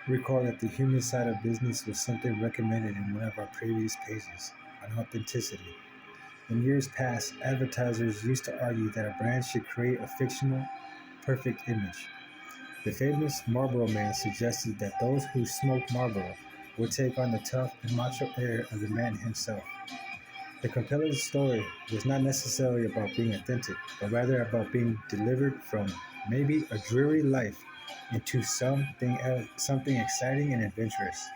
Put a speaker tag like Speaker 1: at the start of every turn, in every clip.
Speaker 1: Recall that the human side of business was something recommended in one of our previous pages on authenticity. In years past, advertisers used to argue that a brand should create a fictional, perfect image. The famous Marlboro Man suggested that those who smoked Marlboro would take on the tough and macho air of the man himself. The compelling story was not necessarily about being authentic, but rather about being delivered from maybe a dreary life into something exciting and adventurous.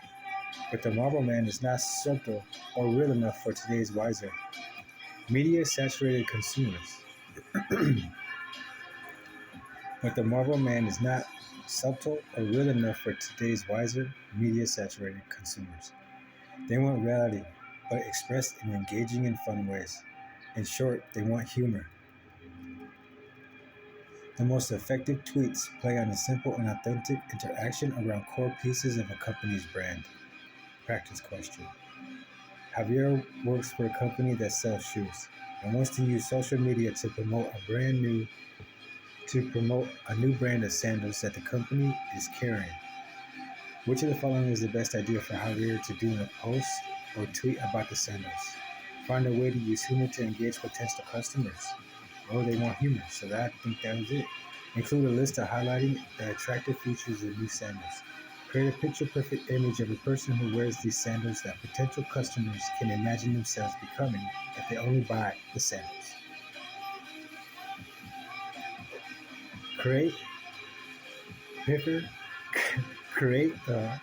Speaker 1: But the Marlboro Man is not subtle or real enough for today's wiser, media-saturated consumers. But the Marlboro Man is not subtle or real enough for today's wiser, media-saturated consumers. They want reality, but expressed in engaging and fun ways. In short, they want humor. The most effective tweets play on a simple and authentic interaction around core pieces of a company's brand. Practice question. Javier works for a company that sells shoes and wants to use social media to promote a new brand of sandals that the company is carrying. Which of the following is the best idea for Javier to do in a post or tweet about the sandals? Find a way to use humor to engage potential customers. Oh, they want humor, so I think that was it. Include a list of highlighting the attractive features of new sandals. Create a picture-perfect image of a person who wears these sandals that potential customers can imagine themselves becoming if they only buy the sandals. Create, picture, create a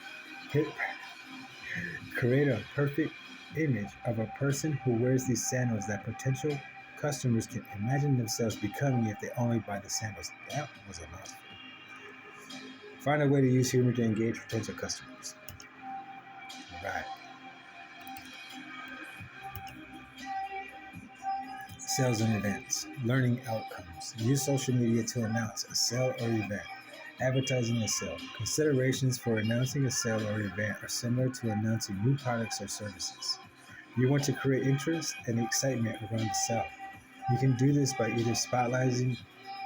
Speaker 1: Create a perfect image of a person who wears these sandals that potential customers can imagine themselves becoming if they only buy the sandals. That was a mouthful. Find a way to use humor to engage potential customers. Right. Sales and events. Learning outcomes. Use social media to announce a sale or event. Advertising a sale. Considerations for announcing a sale or event are similar to announcing new products or services. You want to create interest and excitement around the sale. You can do this by either spotlighting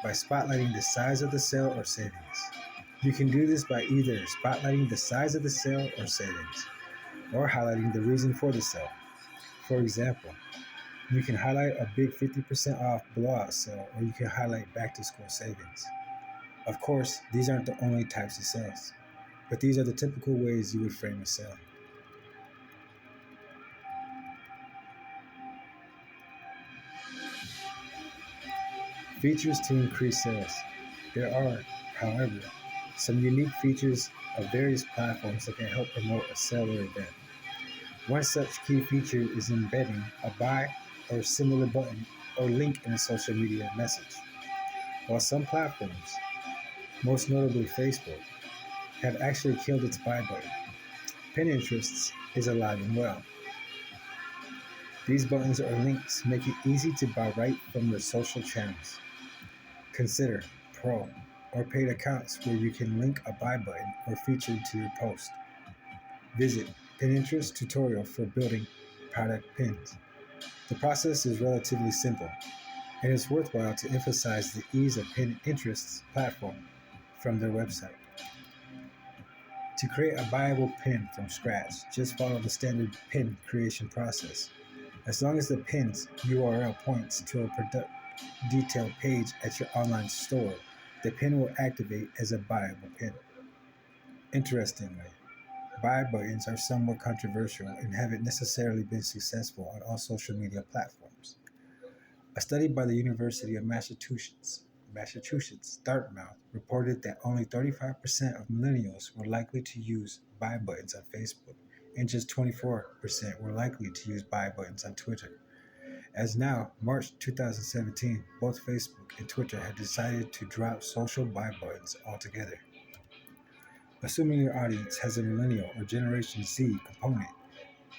Speaker 1: the size of the sale or savings. You can do this by either spotlighting the size of the sale or savings, or highlighting the reason for the sale. For example, you can highlight a big 50% off blowout sale, or you can highlight back to school savings. Of course, these aren't the only types of sales, but these are the typical ways you would frame a sale. Features to increase sales. There are, however, some unique features of various platforms that can help promote a sale or event. One such key feature is embedding a buy or similar button or link in a social media message. While some platforms, most notably Facebook, have actually killed its buy button, Pinterest is alive and well. These buttons or links make it easy to buy right from your social channels. Consider pro or paid accounts where you can link a buy button or feature to your post. Visit Pinterest tutorial for building product pins. The process is relatively simple, and it's worthwhile to emphasize the ease of Pinterest's platform from their website. To create a buyable pin from scratch, just follow the standard pin creation process. As long as the pin's URL points to a product detailed page at your online store, the pin will activate as a buyable pin. Interestingly, buy buttons are somewhat controversial and haven't necessarily been successful on all social media platforms. A study by the University of Massachusetts Dartmouth reported that only 35% of millennials were likely to use buy buttons on Facebook, and just 24% were likely to use buy buttons on Twitter. As now, March 2017, both Facebook and Twitter have decided to drop social buy buttons altogether. Assuming your audience has a millennial or Generation Z component,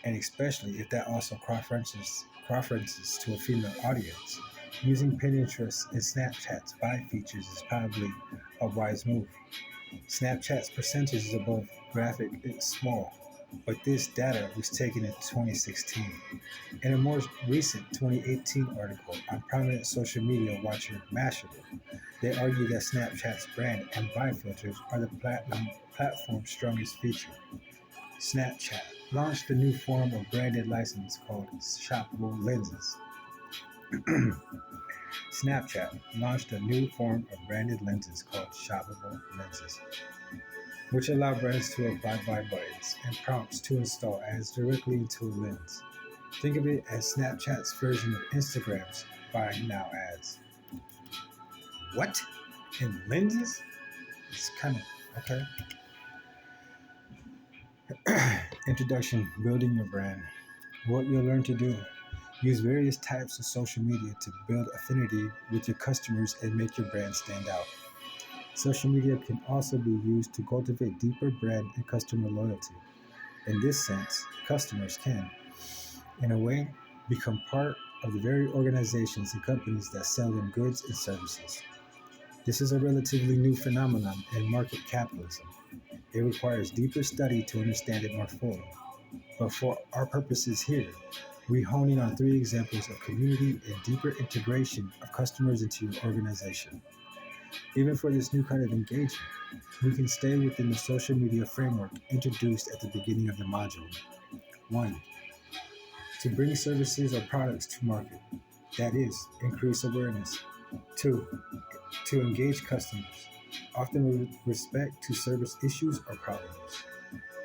Speaker 1: and especially if that also cross-references to a female audience, using Pinterest and Snapchat's buy features is probably a wise move. Snapchat's percentage above graphic is small, but this data was taken in 2016. In a more recent 2018 article on prominent social media watcher Mashable, they argue that Snapchat's brand and buy filters are the platinum platform's strongest feature. Snapchat launched a new form of branded license called shoppable lenses. Snapchat launched a new form of branded lenses called shoppable lenses, which allow brands to apply buy buttons and prompts to install ads directly into a lens. Think of it as Snapchat's version of Instagram's buy now ads. What? In lenses? It's kind of okay. Introduction: building your brand. What you'll learn to do: use various types of social media to build affinity with your customers and make your brand stand out. Social media can also be used to cultivate deeper brand and customer loyalty. In this sense, customers can, in a way, become part of the very organizations and companies that sell them goods and services. This is a relatively new phenomenon in market capitalism. It requires deeper study to understand it more fully. But for our purposes here, we hone in on three examples of community and deeper integration of customers into your organization. Even for this new kind of engagement, we can stay within the social media framework introduced at the beginning of the module. 1. To bring services or products to market, that is, increase awareness. 2. To engage customers, often with respect to service issues or problems.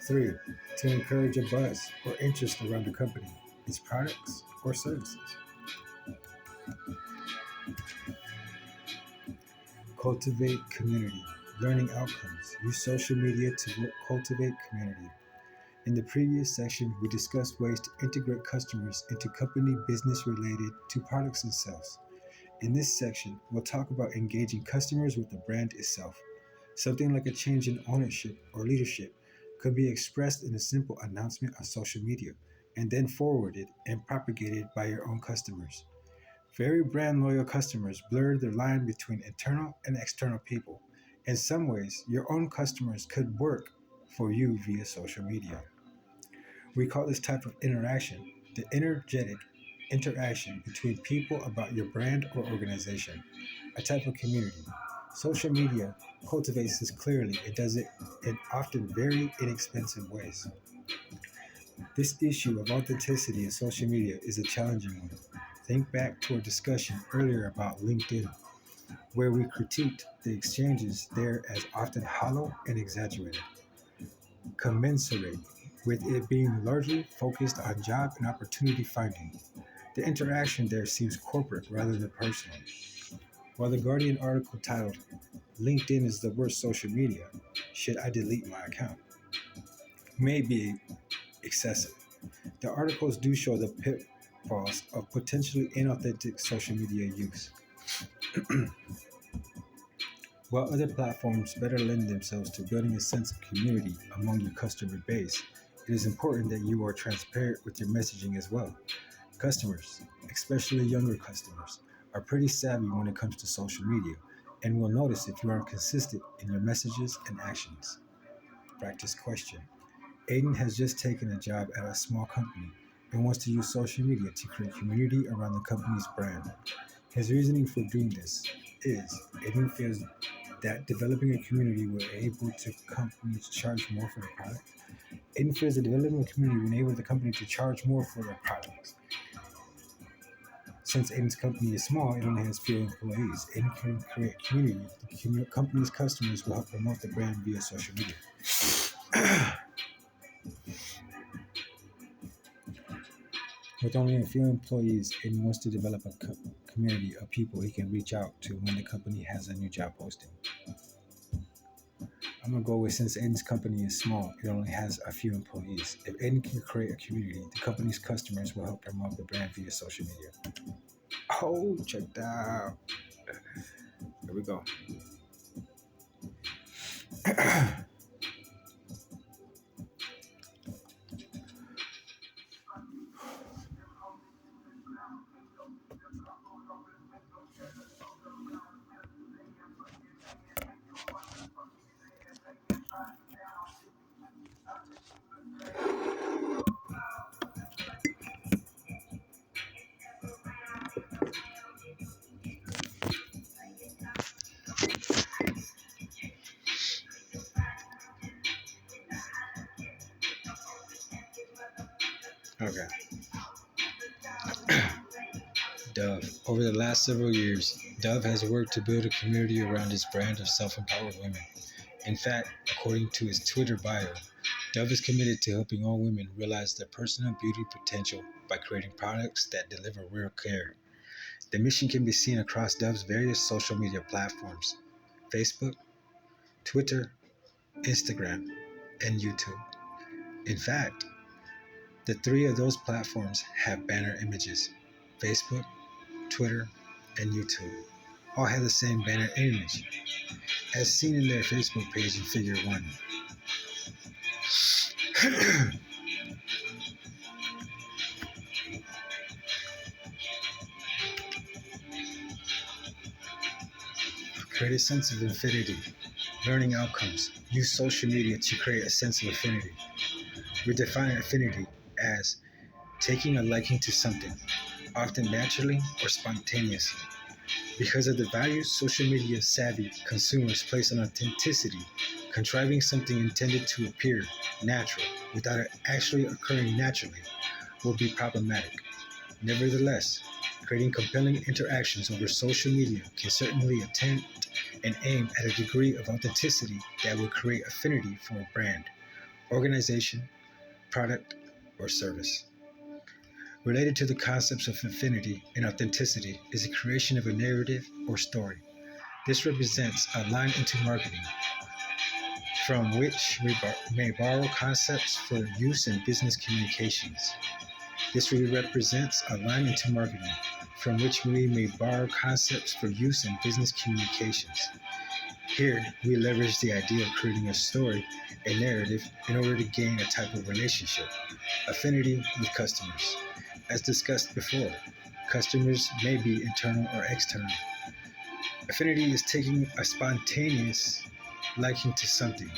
Speaker 1: 3. To encourage a buzz or interest around the company, its products or services. Cultivate community, learning outcomes. Use social media to cultivate community. In the previous section, we discussed ways to integrate customers into company business related to products and sales. In this section, we'll talk about engaging customers with the brand itself. Something like a change in ownership or leadership could be expressed in a simple announcement on social media and then forwarded and propagated by your own customers. Very brand loyal customers blur the line between internal and external people. In some ways, your own customers could work for you via social media. We call this type of interaction the energetic interaction between people about your brand or organization, a type of community. Social media cultivates this clearly. It does it in often very inexpensive ways. This issue of authenticity in social media is a challenging one. Think back to our discussion earlier about LinkedIn, where we critiqued the exchanges there as often hollow and exaggerated, commensurate with it being largely focused on job and opportunity finding. The interaction there seems corporate rather than personal. While the Guardian article titled, LinkedIn is the worst social media, should I delete my account, may be excessive. The articles do show the pitfalls of potentially inauthentic social media use. While other platforms better lend themselves to building a sense of community among your customer base, it is important that you are transparent with your messaging as well. Customers, especially younger customers, are pretty savvy when it comes to social media and will notice if you aren't consistent in your messages and actions. Practice question. Aiden has just taken a job at a small company and wants to use social media to create community around the company's brand. His reasoning for doing this is Aiden feels that developing a community will enable to companies to charge more for their product. Aiden feels that developing a community will enable the company to charge more for their products. Since Aiden's company is small, it only has few employees. Aiden can create community. The company's customers will help promote the brand via social media. With only a few employees, Aiden wants to develop a community of people he can reach out to when the company has a new job posting. I'm gonna go with since Aiden's company is small, it only has a few employees. If Aiden can create a community, the company's customers will help promote the brand via social media. Oh, check that out. Here we go. Okay. Dove. Over the last several years, Dove has worked to build a community around its brand of self-empowered women. In fact, according to its Twitter bio, Dove is committed to helping all women realize their personal beauty potential by creating products that deliver real care. The mission can be seen across Dove's various social media platforms: Facebook, Twitter, Instagram, and YouTube. In fact, the three of those platforms have banner images: Facebook, Twitter, and YouTube all have the same banner image, as seen in their Facebook page in Figure 1. Create a sense of affinity. Learning outcomes. Use social media to create a sense of affinity. We define affinity as taking a liking to something, often naturally or spontaneously. Because of the value social media savvy consumers place on authenticity, contriving something intended to appear natural without it actually occurring naturally will be problematic. Nevertheless, creating compelling interactions over social media can certainly attempt and aim at a degree of authenticity that will create affinity for a brand, organization, product, or service. Related to the concepts of affinity and authenticity is the creation of a narrative or story. This represents a line into marketing, from which we may borrow concepts for use in business communications. This represents a line into marketing, from which we may borrow concepts for use in business communications. Here, we leverage the idea of creating a story, a narrative, in order to gain a type of relationship, affinity with customers. As discussed before, customers may be internal or external. Affinity is taking a spontaneous liking to something.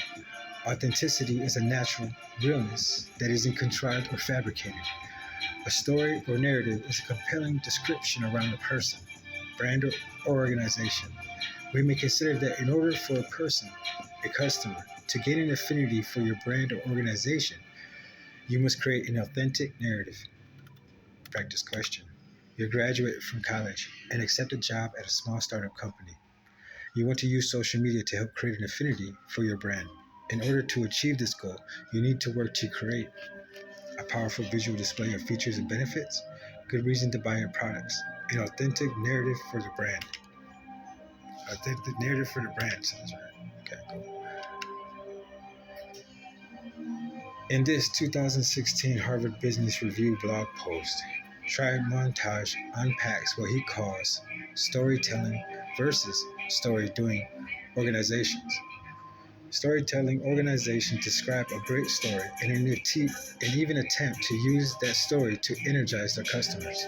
Speaker 1: Authenticity is a natural realness that isn't contrived or fabricated. A story or narrative is a compelling description around a person, brand, or organization. We may consider that in order for a person, a customer, to gain an affinity for your brand or organization, you must create an authentic narrative. Practice question. You graduate from college and accept a job at a small startup company. You want to use social media to help create an affinity for your brand. In order to achieve this goal, you need to work to create a powerful visual display of features and benefits, good reason to buy your products, an authentic narrative for the brand. Authentic narrative for the brand sounds right. Okay, cool. In this 2016 Harvard Business Review blog post, Tribe Montage unpacks what he calls storytelling versus story doing organizations. Storytelling organizations describe a great story and even attempt to use that story to energize their customers.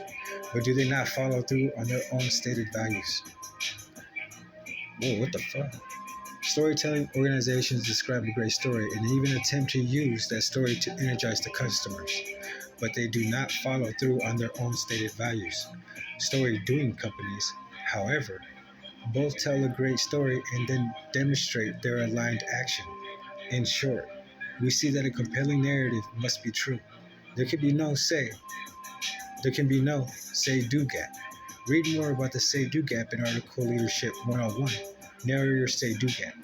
Speaker 1: But do they not follow through on their own stated values? Whoa, what the fuck? Storytelling organizations describe a great story and even attempt to use that story to energize the customers, but they do not follow through on their own stated values. Story doing companies, however, both tell a great story and then demonstrate their aligned action. In short, we see that a compelling narrative must be true. There can be no say. There can be no say-do gap. Read more about the say-do gap in article Leadership 101. Narrow your say-do gap.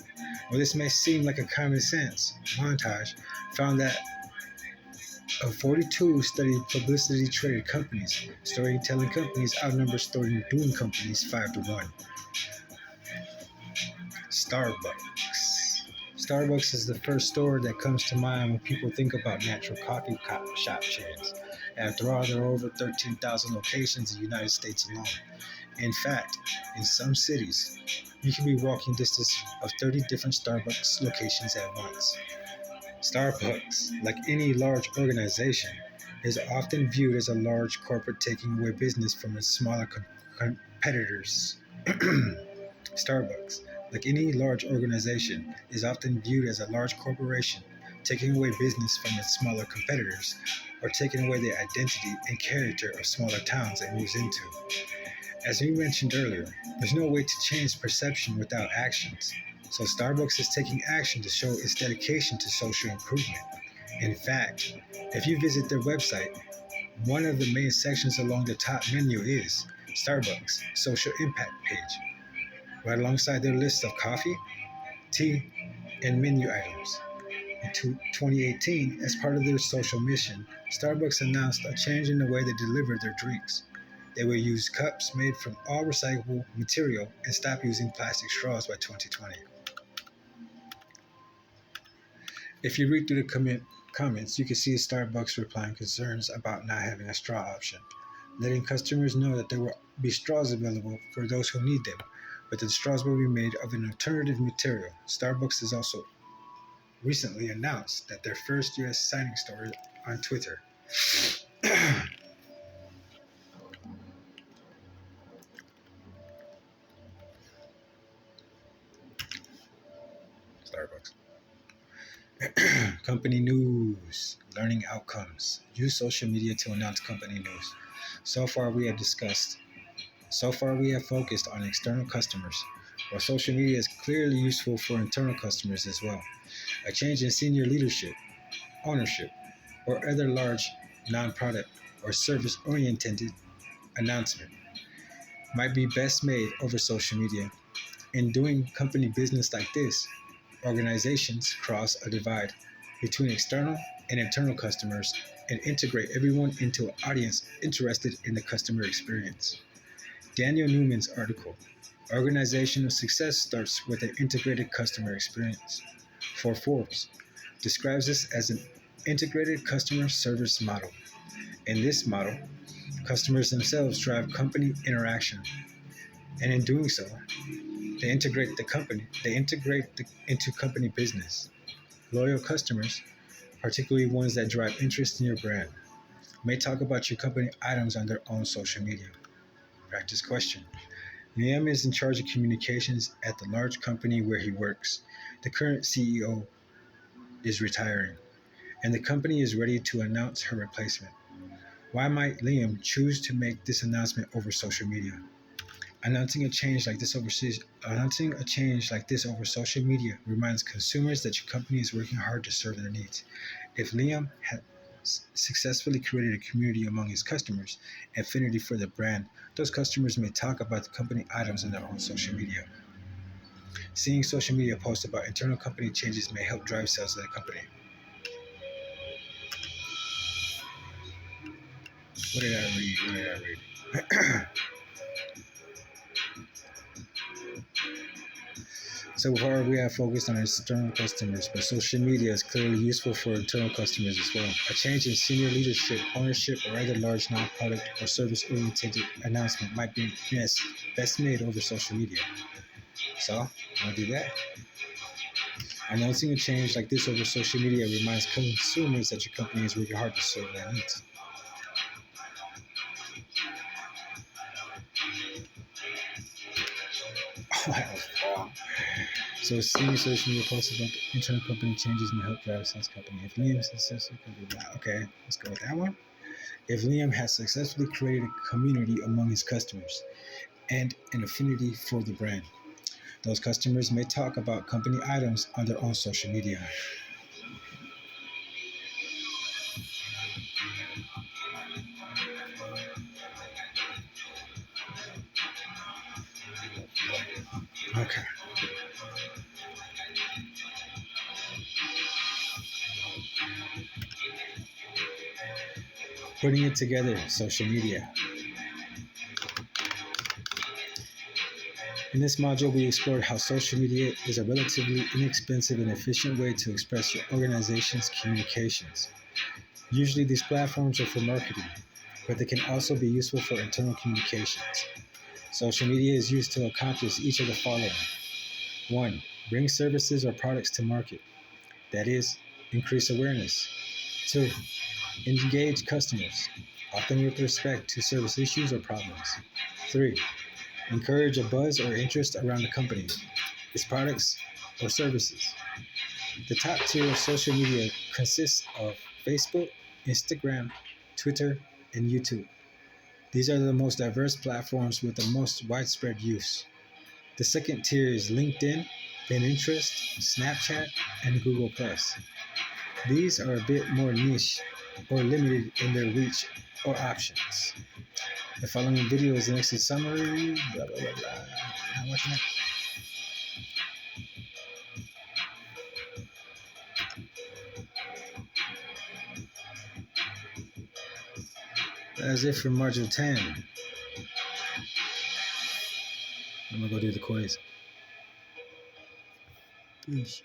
Speaker 1: While this may seem like a common sense, Montage found that of 42 studied publicity traded companies, storytelling companies outnumber story doing companies 5 to 1. Starbucks. Starbucks is the first store that comes to mind when people think about natural coffee shop chains. After all, there are over 13,000 locations in the United States alone. In fact, in some cities, you can be walking distance of 30 different Starbucks locations at once. Starbucks, like any large organization, is often viewed as a large corporate taking away business from its smaller competitors. Starbucks, like any large organization, is often viewed as a large corporation taking away business from its smaller competitors or taking away the identity and character of smaller towns it moves into. As we mentioned earlier, there's no way to change perception without actions. So Starbucks is taking action to show its dedication to social improvement. In fact, if you visit their website, One of the main sections along the top menu is Starbucks Social Impact page, right alongside their list of coffee, tea, and menu items. In 2018, as part of their social mission, Starbucks announced a change in the way they deliver their drinks. They will use cups made from all recyclable material and stop using plastic straws by 2020. If you read through the comments, you can see Starbucks replying concerns about not having a straw option, letting customers know that there will be straws available for those who need them, but the straws will be made of an alternative material. Starbucks has also recently announced that their first US signing store on Twitter. Starbucks. Company news, learning outcomes. Use social media to announce company news. So far, we have discussed So far, we have focused on external customers, while social media is clearly useful for internal customers as well. A change in senior leadership, ownership, or other large non-product or service-oriented announcement might be best made over social media. In doing company business like this, organizations cross a divide between external and internal customers and integrate everyone into an audience interested in the customer experience. Daniel Newman's article, Organizational Success Starts with an Integrated Customer Experience, for Forbes, describes this as an integrated customer service model. In this model, customers themselves drive company interaction, and in doing so, they integrate into company business. Loyal customers, particularly ones that drive interest in your brand, may talk about your company items on their own social media. Practice question. Liam is in charge of communications at the large company where he works. The current CEO is retiring, and the company is ready to announce her replacement. Why might Liam choose to make this announcement over social media? Announcing a change like this over social media reminds consumers that your company is working hard to serve their needs. If Liam has successfully created a community among his customers, affinity for the brand, those customers may talk about the company items on their own social media. Seeing social media posts about internal company changes may help drive sales of the company. What did I read? So far, we have focused on external customers, but social media is clearly useful for internal customers as well. A change in senior leadership, ownership, or other large non-product or service-oriented announcement might be best made over social media. So, I'll do that. Announcing a change like this over social media reminds consumers that your company is working hard to serve their needs. Wow. So seeing social media posts about the internal company changes may help drive sales company. If Liam has successfully okay, let's go with that one. If Liam has successfully created a community among his customers and an affinity for the brand, those customers may talk about company items on their own social media. Okay. Putting it together, social media. In this module, we explored how social media is a relatively inexpensive and efficient way to express your organization's communications. Usually, these platforms are for marketing, but they can also be useful for internal communications. Social media is used to accomplish each of the following. 1. Bring services or products to market. That is, increase awareness. 2. Engage customers, often with respect to service issues or problems. 3. Encourage a buzz or interest around the company, its products, or services. The top tier of social media consists of Facebook, Instagram, Twitter, and YouTube. These are the most diverse platforms with the most widespread use. The second tier is LinkedIn, Pinterest, Snapchat, and Google+. These are a bit more niche or limited in their reach or options. The following video is an exit summary. Blah, blah, blah, blah. Not watching it. That's it for Module 10. I'm gonna go do the quiz. Peace.